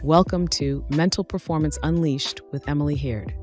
Welcome to Mental Performance Unleashed with Emily Heird.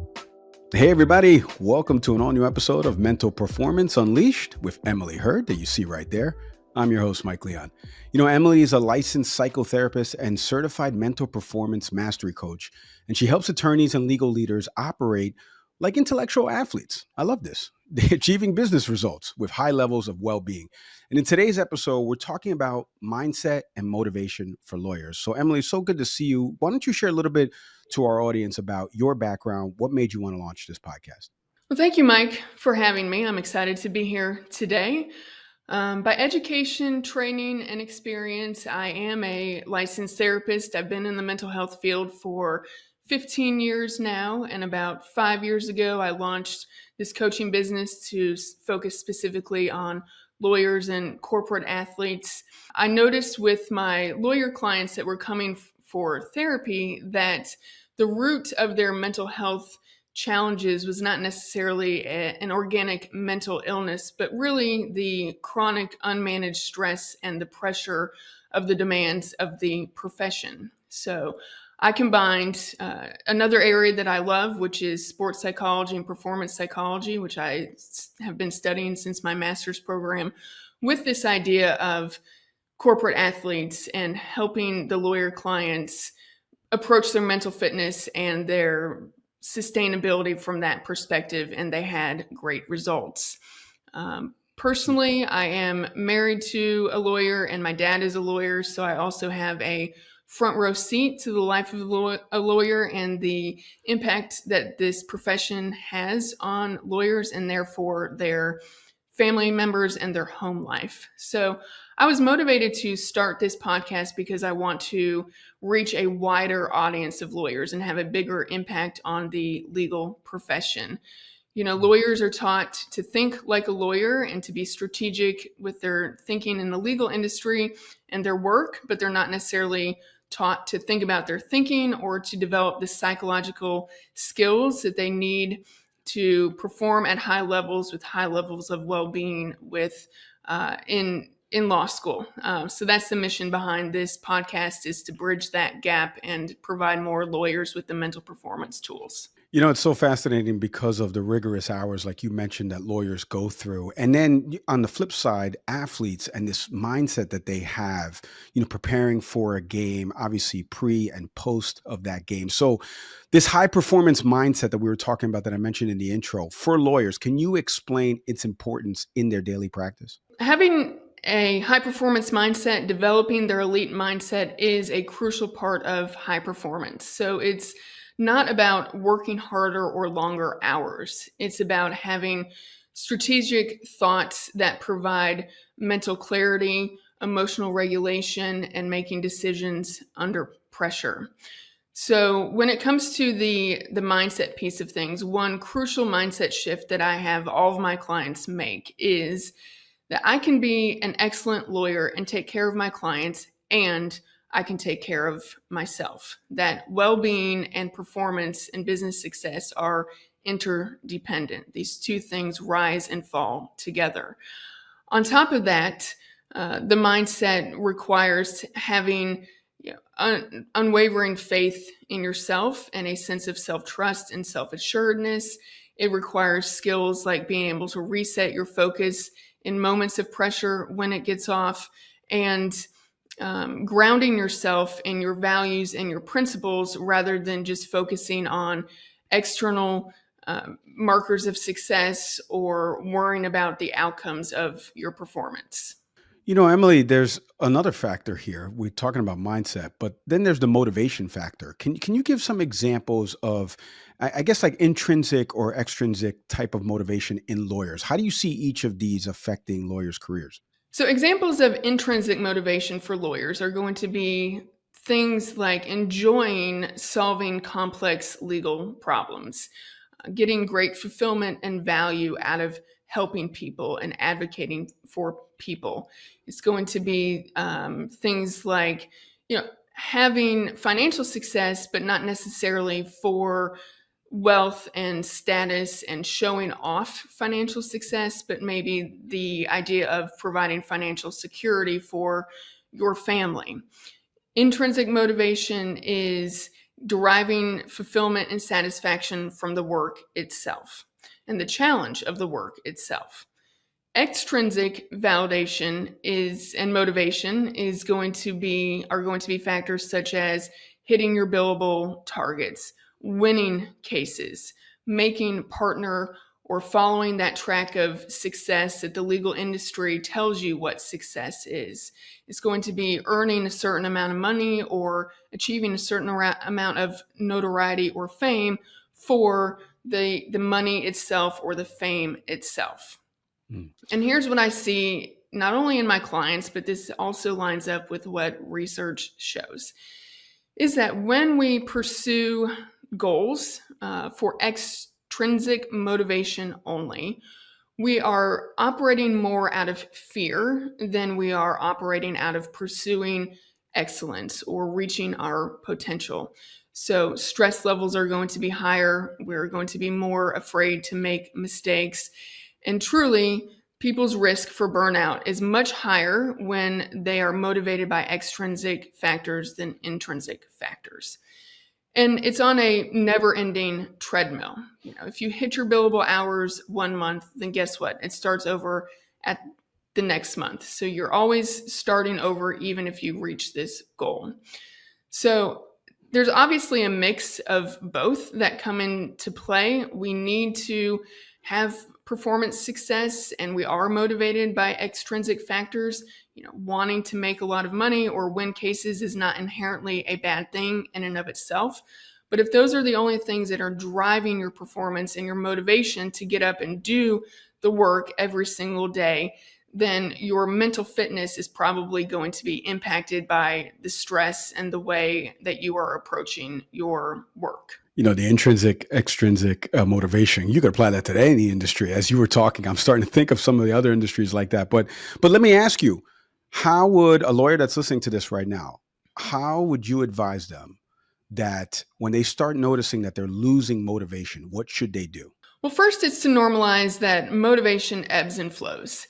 Hey, everybody. Welcome to an all-new episode of Mental Performance Unleashed with Emily Heird that you see right there. I'm your host, Mike Leon. Emily is a licensed psychotherapist and certified mental performance mastery coach, and she helps attorneys and legal leaders operate like intellectual athletes. I love this. They're achieving business results with high levels of well-being. And in today's episode, we're talking about mindset and motivation for lawyers. So, Emily, it's so good to see you. Why don't you share a little bit to our audience about your background? What made you want to launch this podcast? Well, thank you, Mike, for having me. I'm excited to be here today. By education, training, and experience, I am a licensed therapist. I've been in the mental health field for 15 years now, and about 5 years ago, I launched this coaching business to focus specifically on lawyers and corporate athletes. I noticed with my lawyer clients that were coming for therapy that the root of their mental health challenges was not necessarily an organic mental illness, but really the chronic unmanaged stress and the pressure of the demands of the profession. So I combined another area that I love, which is sports psychology and performance psychology, which I have been studying since my master's program, with this idea of corporate athletes and helping the lawyer clients approach their mental fitness and their sustainability from that perspective, and they had great results. Personally, I am married to a lawyer and my dad is a lawyer, so I also have a front row seat to the life of a lawyer and the impact that this profession has on lawyers and therefore their family members and their home life. So I was motivated to start this podcast because I want to reach a wider audience of lawyers and have a bigger impact on the legal profession. Lawyers are taught to think like a lawyer and to be strategic with their thinking in the legal industry and their work, but they're not necessarily taught to think about their thinking or to develop the psychological skills that they need to perform at high levels with high levels of well-being in law school. So that's the mission behind this podcast, is to bridge that gap and provide more lawyers with the mental performance tools. It's so fascinating because of the rigorous hours, like you mentioned, that lawyers go through. And then on the flip side, athletes and this mindset that they have, preparing for a game, obviously pre and post of that game. So this high performance mindset that we were talking about that I mentioned in the intro for lawyers, can you explain its importance in their daily practice? Having a high performance mindset, developing their elite mindset is a crucial part of high performance. So it's not about working harder or longer hours. It's about having strategic thoughts that provide mental clarity, emotional regulation, and making decisions under pressure. So when it comes to the mindset piece of things, one crucial mindset shift that I have all of my clients make is that I can be an excellent lawyer and take care of my clients, and I can take care of myself. That well-being and performance and business success are interdependent. These two things rise and fall together. On top of that, the mindset requires having unwavering faith in yourself and a sense of self-trust and self-assuredness. It requires skills like being able to reset your focus in moments of pressure when it gets off, and grounding yourself in your values and your principles rather than just focusing on external markers of success or worrying about the outcomes of your performance. Emily, there's another factor here. We're talking about mindset, but then there's the motivation factor. Can you give some examples of, I guess, like intrinsic or extrinsic type of motivation in lawyers? How do you see each of these affecting lawyers' careers? So examples of intrinsic motivation for lawyers are going to be things like enjoying solving complex legal problems, getting great fulfillment and value out of helping people and advocating for people. It's going to be things like, having financial success, but not necessarily for wealth and status and showing off financial success, but maybe the idea of providing financial security for your family. Intrinsic motivation is deriving fulfillment and satisfaction from the work itself and the challenge of the work itself. Extrinsic validation and motivation are going to be factors such as hitting your billable targets, winning cases, making partner or following that track of success that the legal industry tells you what success is. It's going to be earning a certain amount of money or achieving a certain amount of notoriety or fame for the money itself or the fame itself. And here's what I see, not only in my clients, but this also lines up with what research shows, is that when we pursue goals for extrinsic motivation only, we are operating more out of fear than we are operating out of pursuing excellence or reaching our potential. So stress levels are going to be higher. We're going to be more afraid to make mistakes. And truly, people's risk for burnout is much higher when they are motivated by extrinsic factors than intrinsic factors. And it's on a never-ending treadmill. If you hit your billable hours one month, then guess what? It starts over at the next month. So you're always starting over even if you reach this goal. So there's obviously a mix of both that come into play. We need to have performance success, and we are motivated by extrinsic factors. Wanting to make a lot of money or win cases is not inherently a bad thing in and of itself. But if those are the only things that are driving your performance and your motivation to get up and do the work every single day, then your mental fitness is probably going to be impacted by the stress and the way that you are approaching your work. The intrinsic, extrinsic motivation, you could apply that to any industry. As you were talking, I'm starting to think of some of the other industries like that. But let me ask you, how would a lawyer that's listening to this right now, how would you advise them that when they start noticing that they're losing motivation, what should they do? Well, first, it's to normalize that motivation ebbs and flows.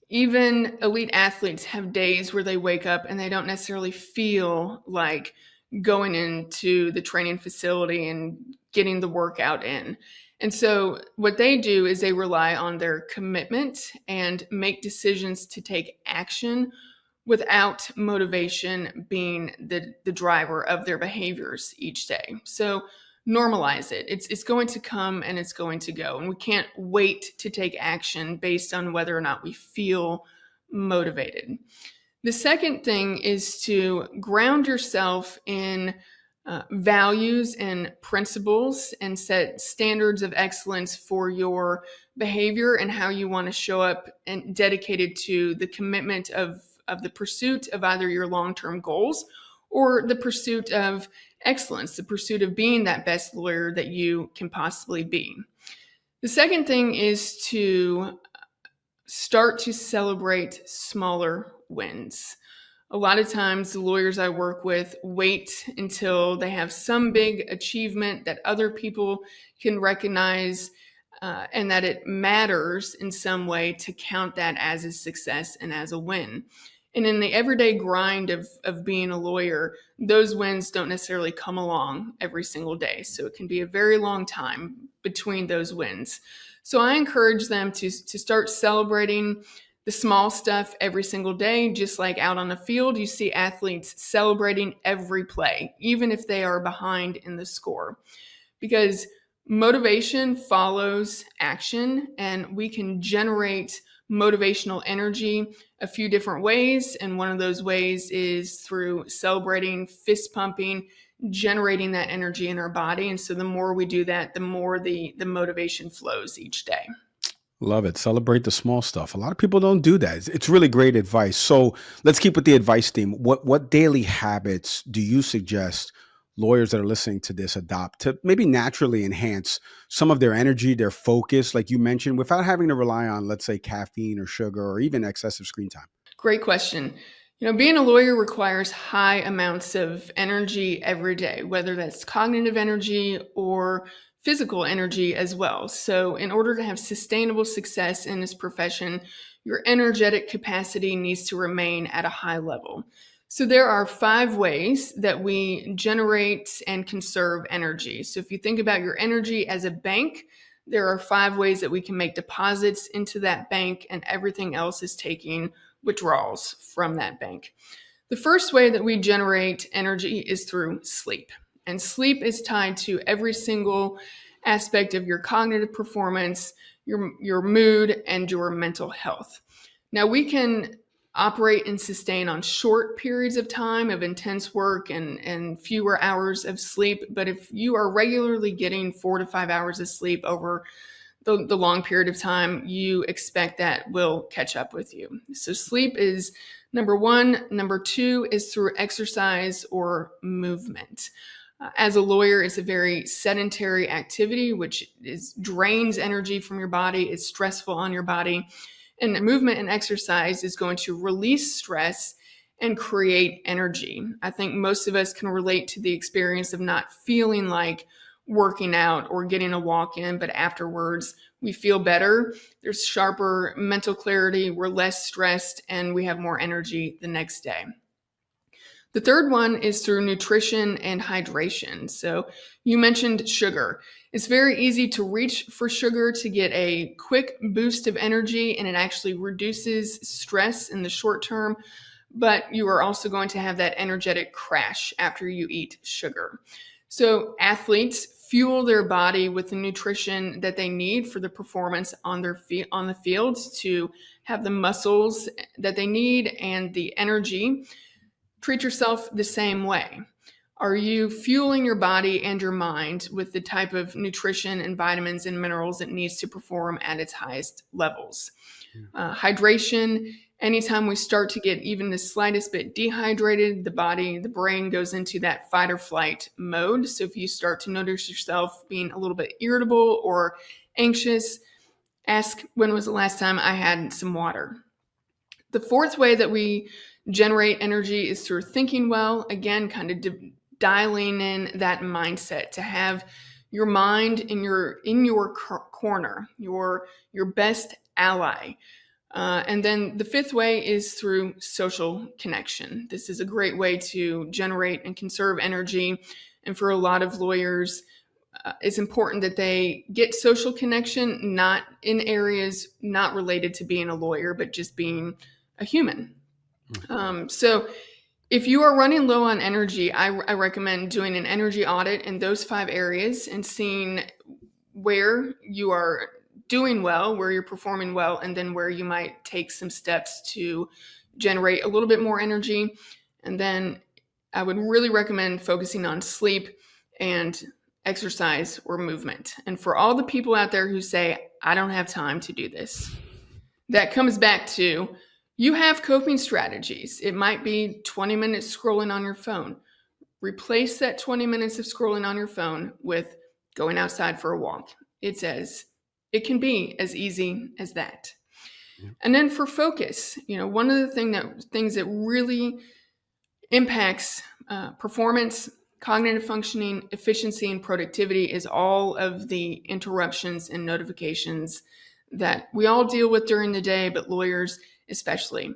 Even elite athletes have days where they wake up and they don't necessarily feel like going into the training facility and getting the workout in. And so what they do is they rely on their commitment and make decisions to take action without motivation being the driver of their behaviors each day. So normalize it. It's going to come and it's going to go. And we can't wait to take action based on whether or not we feel motivated. The second thing is to ground yourself in values and principles and set standards of excellence for your behavior and how you want to show up and dedicated to the commitment of the pursuit of either your long-term goals or the pursuit of excellence, the pursuit of being that best lawyer that you can possibly be. The second thing is to start to celebrate smaller wins. A lot of times the lawyers I work with wait until they have some big achievement that other people can recognize and that it matters in some way to count that as a success and as a win. And in the everyday grind of being a lawyer, those wins don't necessarily come along every single day. So it can be a very long time between those wins. So I encourage them to start celebrating the small stuff every single day. Just like out on the field, you see athletes celebrating every play, even if they are behind in the score. Because motivation follows action, and we can generate motivational energy a few different ways. And one of those ways is through celebrating, fist pumping, generating that energy in our body. And so the more we do that, the more the motivation flows each day. Love it. Celebrate the small stuff. A lot of people don't do that. It's really great advice. So let's keep with the advice theme. What daily habits do you suggest lawyers that are listening to this adopt to maybe naturally enhance some of their energy, their focus, like you mentioned, without having to rely on, let's say, caffeine or sugar or even excessive screen time? Great question. Being a lawyer requires high amounts of energy every day, whether that's cognitive energy or physical energy as well. So in order to have sustainable success in this profession, your energetic capacity needs to remain at a high level. So there are 5 ways that we generate and conserve energy. So if you think about your energy as a bank, there are 5 ways that we can make deposits into that bank, and everything else is taking withdrawals from that bank. The first way that we generate energy is through sleep. And sleep is tied to every single aspect of your cognitive performance, your mood, and your mental health. Now, we can operate and sustain on short periods of time of intense work and fewer hours of sleep. But if you are regularly getting 4 to 5 hours of sleep over the long period of time, you expect that will catch up with you. So sleep is number 1. Number 2 is through exercise or movement. As a lawyer, it's a very sedentary activity, which drains energy from your body. It's stressful on your body. And movement and exercise is going to release stress and create energy. I think most of us can relate to the experience of not feeling like working out or getting a walk in, but afterwards we feel better. There's sharper mental clarity, we're less stressed, and we have more energy the next day. The third one is through nutrition and hydration. So you mentioned sugar. It's very easy to reach for sugar to get a quick boost of energy, and it actually reduces stress in the short term, but you are also going to have that energetic crash after you eat sugar. So athletes fuel their body with the nutrition that they need for the performance on the field to have the muscles that they need and the energy. Treat yourself the same way. Are you fueling your body and your mind with the type of nutrition and vitamins and minerals it needs to perform at its highest levels? Hydration. Anytime we start to get even the slightest bit dehydrated, the brain goes into that fight or flight mode. So if you start to notice yourself being a little bit irritable or anxious, ask, when was the last time I had some water? The fourth way that we generate energy is through thinking well. Again, kind of dialing in that mindset to have your mind in your corner, your best ally. And then the fifth way is through social connection. This is a great way to generate and conserve energy. And for a lot of lawyers, it's important that they get social connection, not in areas not related to being a lawyer, but just being a human. So if you are running low on energy, I recommend doing an energy audit in those 5 areas and seeing where you are doing well, where you're performing well, and then where you might take some steps to generate a little bit more energy. And then I would really recommend focusing on sleep and exercise or movement. And for all the people out there who say, I don't have time to do this, that comes back to, you have coping strategies. It might be 20 minutes scrolling on your phone. Replace that 20 minutes of scrolling on your phone with going outside for a walk. It can be as easy as that. Yeah. And then for focus, one of the things that really impacts performance, cognitive functioning, efficiency, and productivity is all of the interruptions and notifications that we all deal with during the day, but lawyers especially.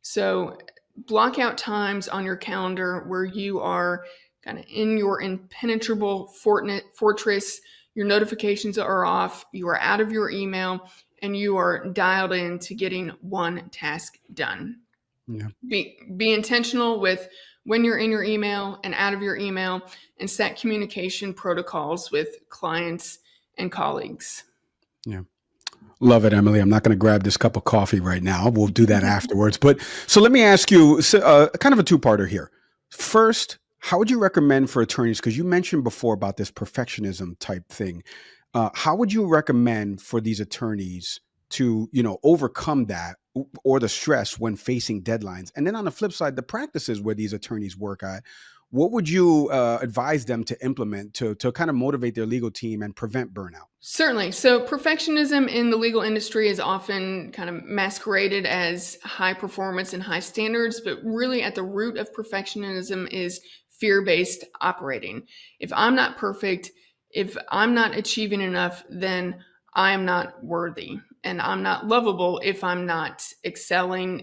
So block out times on your calendar where you are kind of in your impenetrable fortress. Your notifications are off, you are out of your email, and you are dialed in to getting one task done. Yeah. Be intentional with when you're in your email and out of your email, and set communication protocols with clients and colleagues. Yeah. Love it, Emily. I'm not going to grab this cup of coffee right now. We'll do that afterwards. But so let me ask you kind of a two-parter here. First, how would you recommend for attorneys, because you mentioned before about this perfectionism type thing, how would you recommend for these attorneys to, overcome that or the stress when facing deadlines? And then on the flip side, the practices where these attorneys work at, what would you advise them to implement to kind of motivate their legal team and prevent burnout? Certainly. So perfectionism in the legal industry is often kind of masqueraded as high performance and high standards, but really at the root of perfectionism is fear-based operating. If I'm not perfect, if I'm not achieving enough, then I'm not worthy, and I'm not lovable if I'm not excelling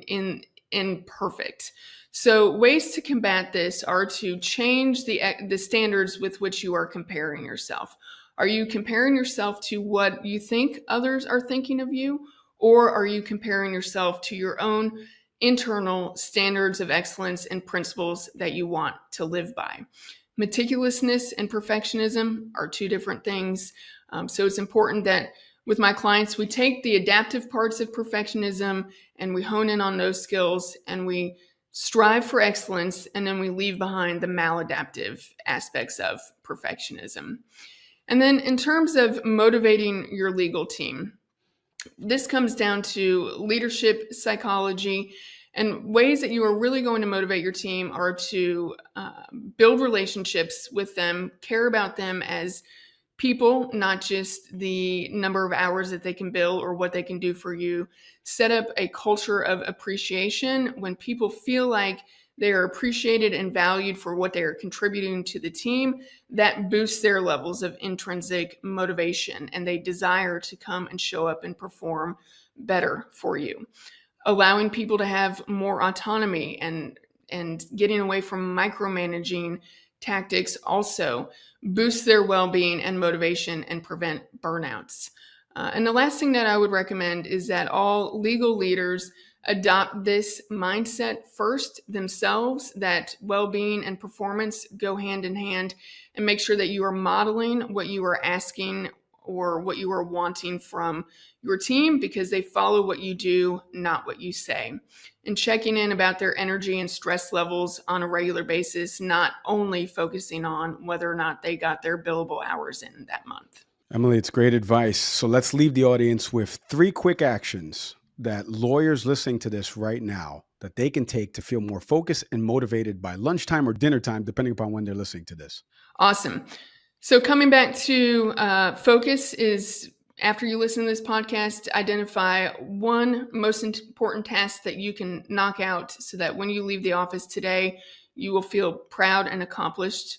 in perfect. So ways to combat this are to change the standards with which you are comparing yourself. Are you comparing yourself to what you think others are thinking of you, or are you comparing yourself to your own internal standards of excellence and principles that you want to live by? Meticulousness and perfectionism are two different things. So it's important that with my clients, we take the adaptive parts of perfectionism and we hone in on those skills and we strive for excellence, and then we leave behind the maladaptive aspects of perfectionism. And then in terms of motivating your legal team, this comes down to leadership psychology, and ways that you are really going to motivate your team are to build relationships with them, care about them as people, not just the number of hours that they can bill or what they can do for you. Set up a culture of appreciation. When people feel like they are appreciated and valued for what they are contributing to the team, that boosts their levels of intrinsic motivation and they desire to come and show up and perform better for you. Allowing people to have more autonomy and getting away from micromanaging tactics also boosts their well-being and motivation and prevent burnouts. And the last thing that I would recommend is that all legal leaders adopt this mindset first themselves, that well-being and performance go hand in hand, and make sure that you are modeling what you are asking or what you are wanting from your team, because they follow what you do, not what you say. And checking in about their energy and stress levels on a regular basis, not only focusing on whether or not they got their billable hours in that month. Emily, it's great advice. So let's leave the audience with 3 quick actions that lawyers listening to this right now that they can take to feel more focused and motivated by lunchtime or dinner time, depending upon when they're listening to this. Awesome. So coming back to focus is, after you listen to this podcast, identify one most important task that you can knock out so that when you leave the office today, you will feel proud and accomplished.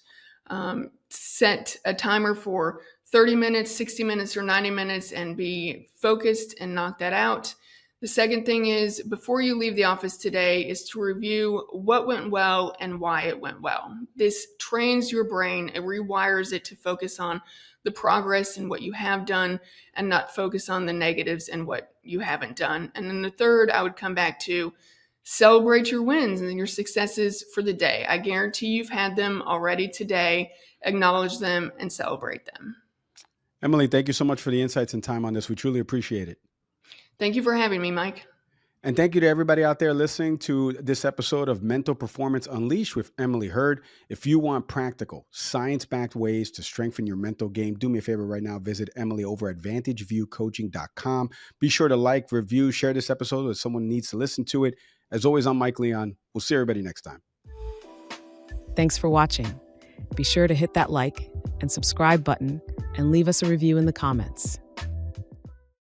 Set a timer for 30 minutes, 60 minutes, or 90 minutes and be focused and knock that out. The second thing is, before you leave the office today, is to review what went well and why it went well. This trains your brain, it rewires it to focus on the progress and what you have done and not focus on the negatives and what you haven't done. And then the third, I would come back to celebrate your wins and your successes for the day. I guarantee you've had them already today. Acknowledge them and celebrate them. Emily, thank you so much for the insights and time on this. We truly appreciate it. Thank you for having me, Mike. And thank you to everybody out there listening to this episode of Mental Performance Unleashed with Emily Heird. If you want practical, science-backed ways to strengthen your mental game, do me a favor right now. Visit Emily over at vantageviewcoaching.com. Be sure to like, review, share this episode if someone needs to listen to it. As always, I'm Mike Leon. We'll see everybody next time. Thanks for watching. Be sure to hit that like and subscribe button and leave us a review in the comments.